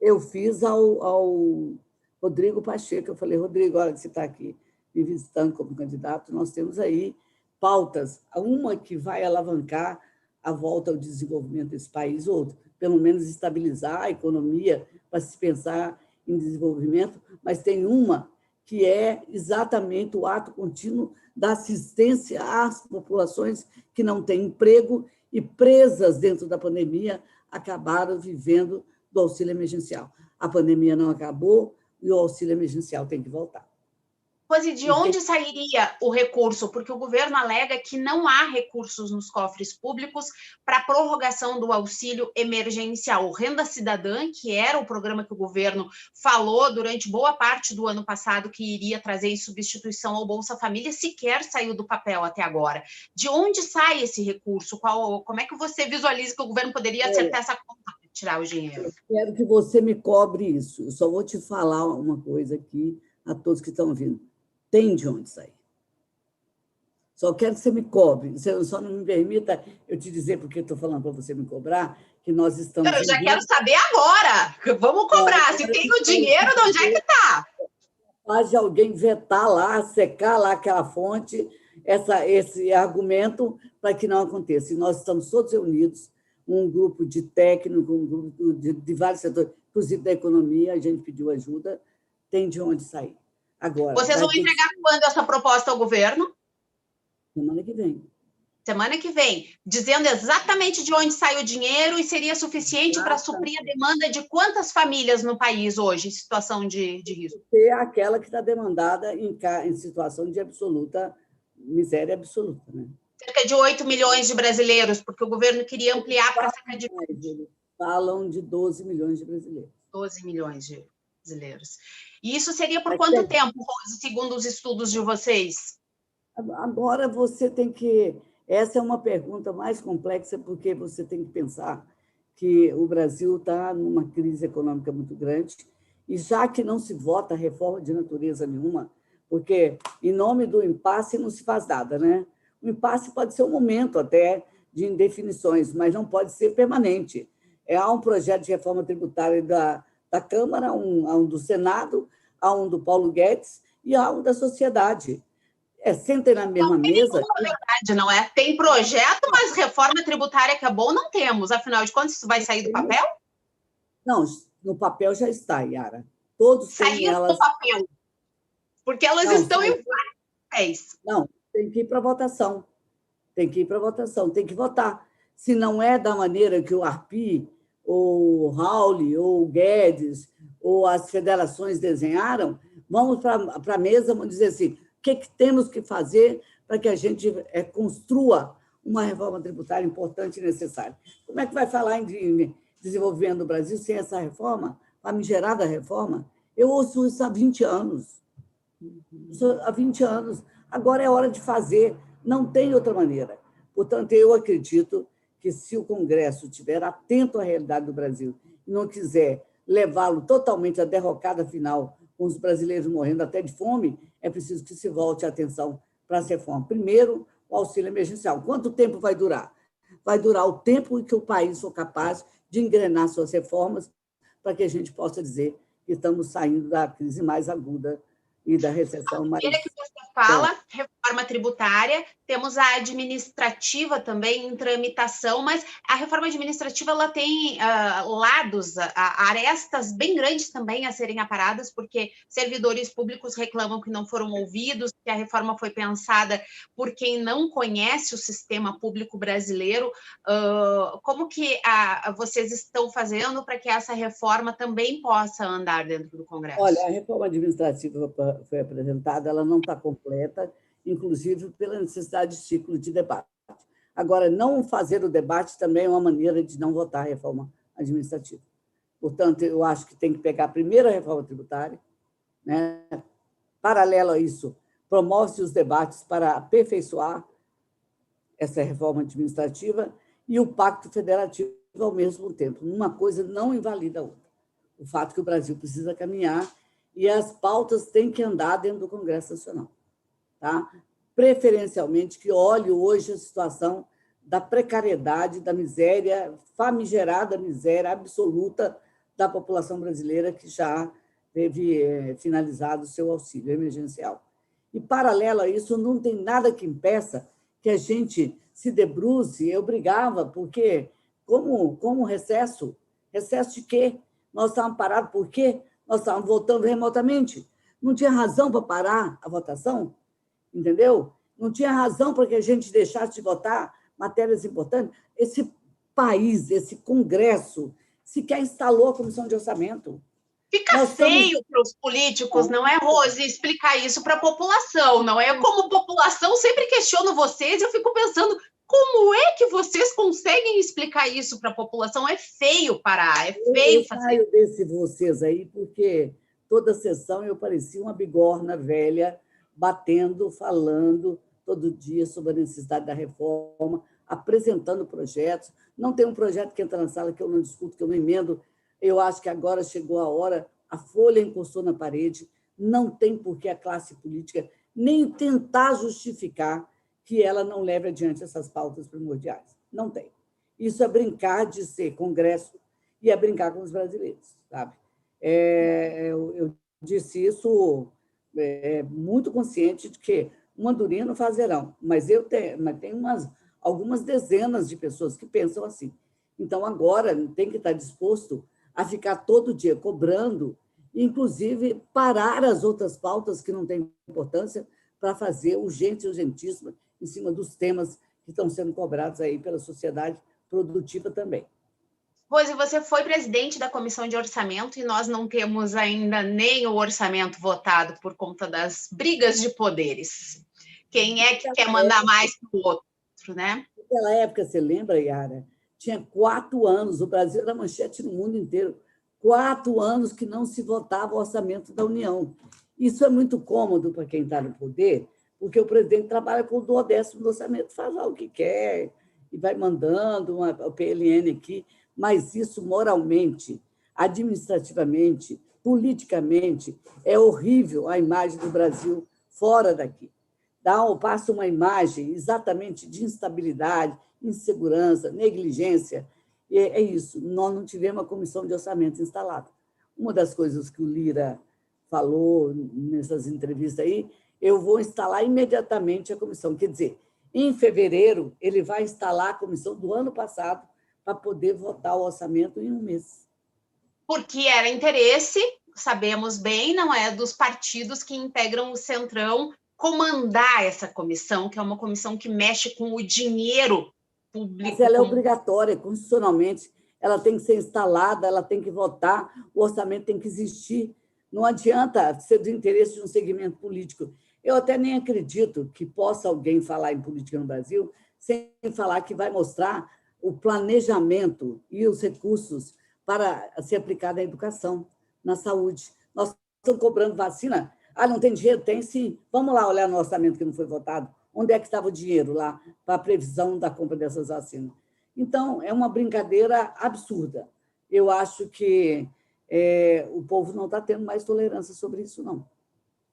eu fiz ao Rodrigo Pacheco. Eu falei, Rodrigo, olha que você está aqui me visitando como candidato, nós temos aí pautas, uma que vai alavancar a volta ao desenvolvimento desse país, ou pelo menos estabilizar a economia para se pensar em desenvolvimento, mas tem uma que é exatamente o ato contínuo da assistência às populações que não têm emprego e presas dentro da pandemia acabaram vivendo do auxílio emergencial. A pandemia não acabou e o auxílio emergencial tem que voltar. Pois e de onde sairia o recurso? Porque o governo alega que não há recursos nos cofres públicos para a prorrogação do auxílio emergencial. O Renda Cidadã, que era o programa que o governo falou durante boa parte do ano passado que iria trazer em substituição ao Bolsa Família, sequer saiu do papel até agora. De onde sai esse recurso? Como é que você visualiza que o governo poderia acertar essa conta para tirar o dinheiro? Eu quero que você me cobre isso. Eu só vou te falar uma coisa aqui a todos que estão ouvindo. Tem de onde sair. Só quero que você me cobre. Você só não me permita eu te dizer, porque estou falando para você me cobrar, que nós estamos... Eu já quero saber agora. Vamos cobrar. Se tem o dinheiro, de onde é que está? Faz de alguém vetar lá, secar lá aquela fonte, esse argumento, para que não aconteça. E nós estamos todos reunidos, um grupo de técnicos, um grupo de vários setores, inclusive da economia, a gente pediu ajuda, tem de onde sair. Agora, vocês vão entregar quando essa proposta ao governo? Semana que vem. Semana que vem, dizendo exatamente de onde sai o dinheiro e seria suficiente para suprir a demanda de quantas famílias no país hoje em situação de risco? É aquela que está demandada em situação de absoluta miséria absoluta, né? Cerca de 8 milhões de brasileiros, porque o governo queria ampliar para cerca de... Eles falam de 12 milhões de brasileiros. 12 milhões de brasileiros. E isso seria por quanto tempo, segundo os estudos de vocês? Agora você tem que... Essa é uma pergunta mais complexa, porque você tem que pensar que o Brasil está numa crise econômica muito grande, e já que não se vota reforma de natureza nenhuma, porque em nome do impasse não se faz nada, né? O impasse pode ser um momento até de indefinições, mas não pode ser permanente. Há um projeto de reforma tributária da Câmara, há um do Senado, há um do Paulo Guedes e há um da sociedade. Sentem na mesma mesa... Não, verdade, não é? Tem projeto, mas reforma tributária que é bom não temos. Afinal de contas, isso vai sair do papel? Não, no papel já está, Yara. Todos sair do papel. Porque elas estão em papéis. Não, tem que ir para votação. Tem que ir para votação, tem que votar. Se não é da maneira que o Arpi, ou o Raul, ou o Guedes, ou as federações desenharam, vamos para a mesa, vamos dizer assim, o que temos que fazer para que a gente construa uma reforma tributária importante e necessária. Como é que vai falar em desenvolvimento do Brasil sem essa reforma, a famigerada reforma? Eu ouço isso há 20 anos. Há 20 anos. Agora é hora de fazer, não tem outra maneira. Portanto, eu acredito que, se o Congresso estiver atento à realidade do Brasil e não quiser levá-lo totalmente à derrocada final, com os brasileiros morrendo até de fome, é preciso que se volte a atenção para as reformas. Primeiro, o auxílio emergencial. Quanto tempo vai durar? Vai durar o tempo em que o país for capaz de engrenar suas reformas para que a gente possa dizer que estamos saindo da crise mais aguda e da recessão mais... Que você fala, reforma tributária, temos a administrativa também em tramitação, mas a reforma administrativa ela tem lados, arestas bem grandes também a serem aparadas, porque servidores públicos reclamam que não foram ouvidos, que a reforma foi pensada por quem não conhece o sistema público brasileiro. Como que vocês estão fazendo para que essa reforma também possa andar dentro do Congresso? Olha, a reforma administrativa foi apresentada, ela não está completa, inclusive pela necessidade de ciclo de debate. Agora, não fazer o debate também é uma maneira de não votar a reforma administrativa. Portanto, eu acho que tem que pegar primeiro a reforma tributária, né? Paralelo a isso, promove-se os debates para aperfeiçoar essa reforma administrativa e o pacto federativo ao mesmo tempo. Uma coisa não invalida a outra. O fato que o Brasil precisa caminhar e as pautas têm que andar dentro do Congresso Nacional. Tá? Preferencialmente que olhe hoje a situação da precariedade, da miséria, famigerada miséria absoluta da população brasileira que já teve finalizado o seu auxílio emergencial. E, paralelo a isso, não tem nada que impeça que a gente se debruce. Eu brigava, porque, como recesso de quê? Nós estávamos parados por quê? Nós estávamos votando remotamente. Não tinha razão para parar a votação, entendeu? Não tinha razão para que a gente deixasse de votar matérias importantes. Esse país, esse Congresso, sequer instalou a Comissão de Orçamento. Fica feio para os políticos, não é, Rose, explicar isso para a população, não é? Como população, sempre questiono vocês e eu fico pensando, como é que vocês conseguem explicar isso para a população? É feio parar, é feio fazer. Eu saio desse vocês aí, porque toda sessão eu parecia uma bigorna velha, batendo, falando todo dia sobre a necessidade da reforma, apresentando projetos. Não tem um projeto que entra na sala que eu não discuto, que eu não emendo. Eu acho que agora chegou a hora, a folha encostou na parede, não tem por que a classe política nem tentar justificar que ela não leve adiante essas pautas primordiais. Não tem. Isso é brincar de ser Congresso e é brincar com os brasileiros, sabe? Eu disse isso muito consciente de que uma andorinha não faz verão, mas tem algumas dezenas de pessoas que pensam assim. Então, agora, tem que estar disposto a ficar todo dia cobrando, inclusive parar as outras pautas que não têm importância para fazer urgente e urgentíssima em cima dos temas que estão sendo cobrados aí pela sociedade produtiva também. Rose, você foi presidente da Comissão de Orçamento e nós não temos ainda nem o orçamento votado por conta das brigas de poderes. Quem é que quer mandar mais que o outro, né? Naquela época, você lembra, Yara? Tinha 4 anos, o Brasil era manchete no mundo inteiro, 4 anos que não se votava o orçamento da União. Isso é muito cômodo para quem está no poder, porque o presidente trabalha com o 12º do orçamento, faz lá o que quer e vai mandando o PLN aqui, mas isso moralmente, administrativamente, politicamente, é horrível a imagem do Brasil fora daqui. Passa uma imagem exatamente de instabilidade, insegurança, negligência. E é isso, nós não tivemos a comissão de orçamento instalada. Uma das coisas que o Lira falou nessas entrevistas aí, eu vou instalar imediatamente a comissão. Quer dizer, em fevereiro, ele vai instalar a comissão do ano passado para poder votar o orçamento em um mês. Porque era interesse, sabemos bem, não é, dos partidos que integram o Centrão, comandar essa comissão, que é uma comissão que mexe com o dinheiro público. Mas ela é obrigatória, constitucionalmente, ela tem que ser instalada, ela tem que votar, o orçamento tem que existir. Não adianta ser do interesse de um segmento político. Eu até nem acredito que possa alguém falar em política no Brasil sem falar que vai mostrar o planejamento e os recursos para ser aplicado na educação, na saúde. Nós estamos cobrando vacina. Não tem dinheiro? Tem sim. Vamos lá olhar no orçamento que não foi votado. Onde é que estava o dinheiro lá para a previsão da compra dessas vacinas? Então, é uma brincadeira absurda. Eu acho que o povo não está tendo mais tolerância sobre isso, não.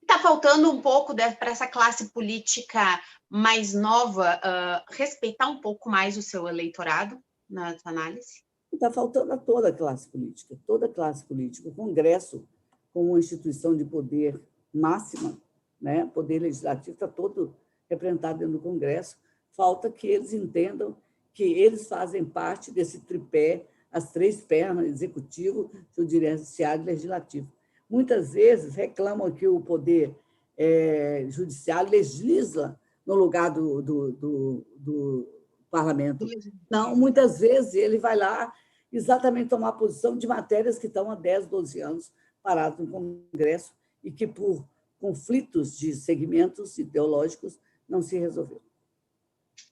Está faltando um pouco para essa classe política mais nova respeitar um pouco mais o seu eleitorado, na sua análise? Está faltando a toda a classe política, toda a classe política. O Congresso, como uma instituição de poder máxima, né? O Poder Legislativo está todo representado dentro do Congresso. Falta que eles entendam que eles fazem parte desse tripé, as três pernas, executivo, judiciário e legislativo. Muitas vezes reclamam que o Poder Judiciário legisla no lugar do Parlamento. Não, muitas vezes ele vai lá exatamente tomar posição de matérias que estão há 10, 12 anos paradas no Congresso e que, por conflitos de segmentos ideológicos, não se resolveu.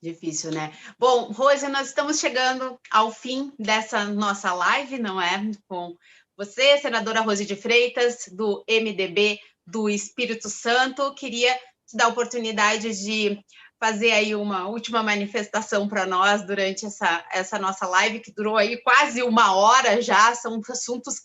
Difícil, né? Bom, Rose, nós estamos chegando ao fim dessa nossa live, não é? Com você, senadora Rose de Freitas, do MDB do Espírito Santo. Queria te dar a oportunidade de fazer aí uma última manifestação para nós durante essa nossa live, que durou aí quase 1 hora já. São assuntos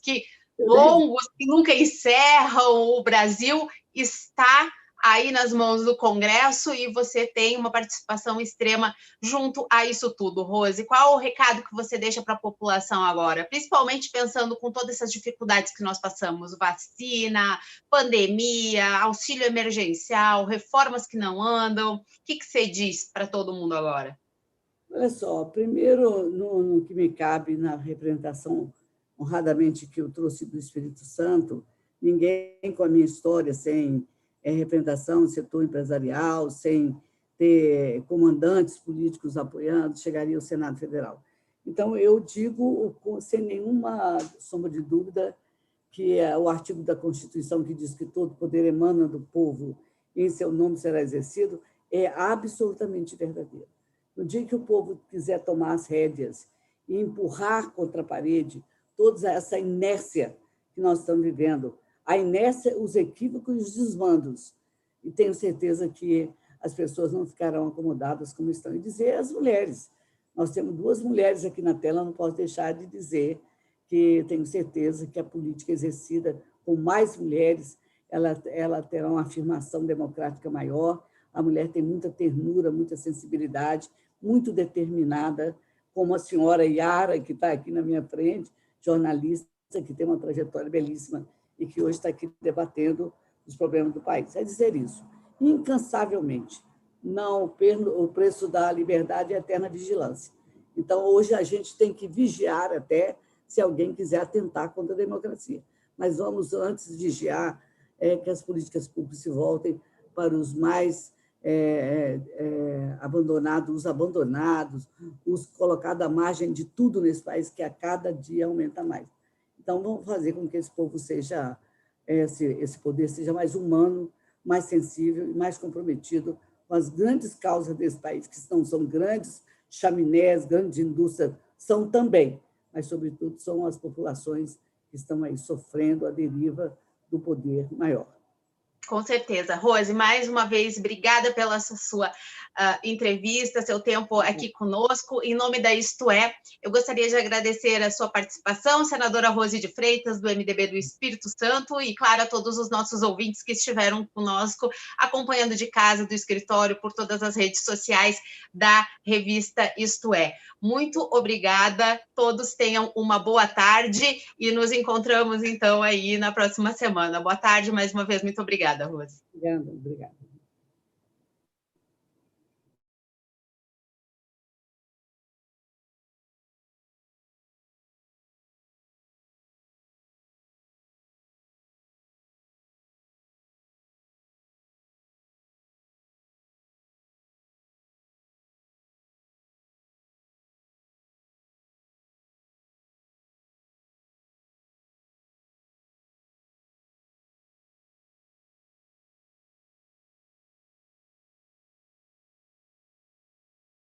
longos, que nunca encerram. O Brasil está aí nas mãos do Congresso e você tem uma participação extrema junto a isso tudo. Rose, qual o recado que você deixa para a população agora? Principalmente pensando com todas essas dificuldades que nós passamos, vacina, pandemia, auxílio emergencial, reformas que não andam. O que você diz para todo mundo agora? Olha só, primeiro, no que me cabe na representação honradamente que eu trouxe do Espírito Santo, ninguém com a minha história, sem representação do setor empresarial, sem ter comandantes políticos apoiando, chegaria ao Senado Federal. Então, eu digo, sem nenhuma sombra de dúvida, que o artigo da Constituição que diz que todo poder emana do povo e em seu nome será exercido, é absolutamente verdadeiro. No dia que o povo quiser tomar as rédeas e empurrar contra a parede toda essa inércia que nós estamos vivendo, a inércia, os equívocos e os desmandos. E tenho certeza que as pessoas não ficarão acomodadas como estão. E dizer às mulheres, nós temos 2 mulheres aqui na tela, não posso deixar de dizer que tenho certeza que a política exercida com mais mulheres, ela terá uma afirmação democrática maior. A mulher tem muita ternura, muita sensibilidade, muito determinada, como a senhora Yara, que está aqui na minha frente, jornalista, que tem uma trajetória belíssima e que hoje está aqui debatendo os problemas do país. É dizer isso, incansavelmente. Não, o preço da liberdade é a eterna vigilância. Então, hoje a gente tem que vigiar até se alguém quiser atentar contra a democracia. Mas vamos, antes de vigiar, que as políticas públicas se voltem para os mais abandonados, os colocados à margem de tudo nesse país, que a cada dia aumenta mais. Então, vamos fazer com que esse povo seja, esse poder seja mais humano, mais sensível e mais comprometido com as grandes causas desse país, que não são grandes chaminés, grandes indústrias, são também, mas, sobretudo, são as populações que estão aí sofrendo a deriva do poder maior. Com certeza. Rose, mais uma vez, obrigada pela sua entrevista, seu tempo aqui conosco. Em nome da Isto É, eu gostaria de agradecer a sua participação, senadora Rose de Freitas, do MDB do Espírito Santo, e, claro, a todos os nossos ouvintes que estiveram conosco, acompanhando de casa, do escritório, por todas as redes sociais da revista Isto É. Muito obrigada, todos tenham uma boa tarde e nos encontramos, então, aí na próxima semana. Boa tarde, mais uma vez, muito obrigada, Rose. Obrigada.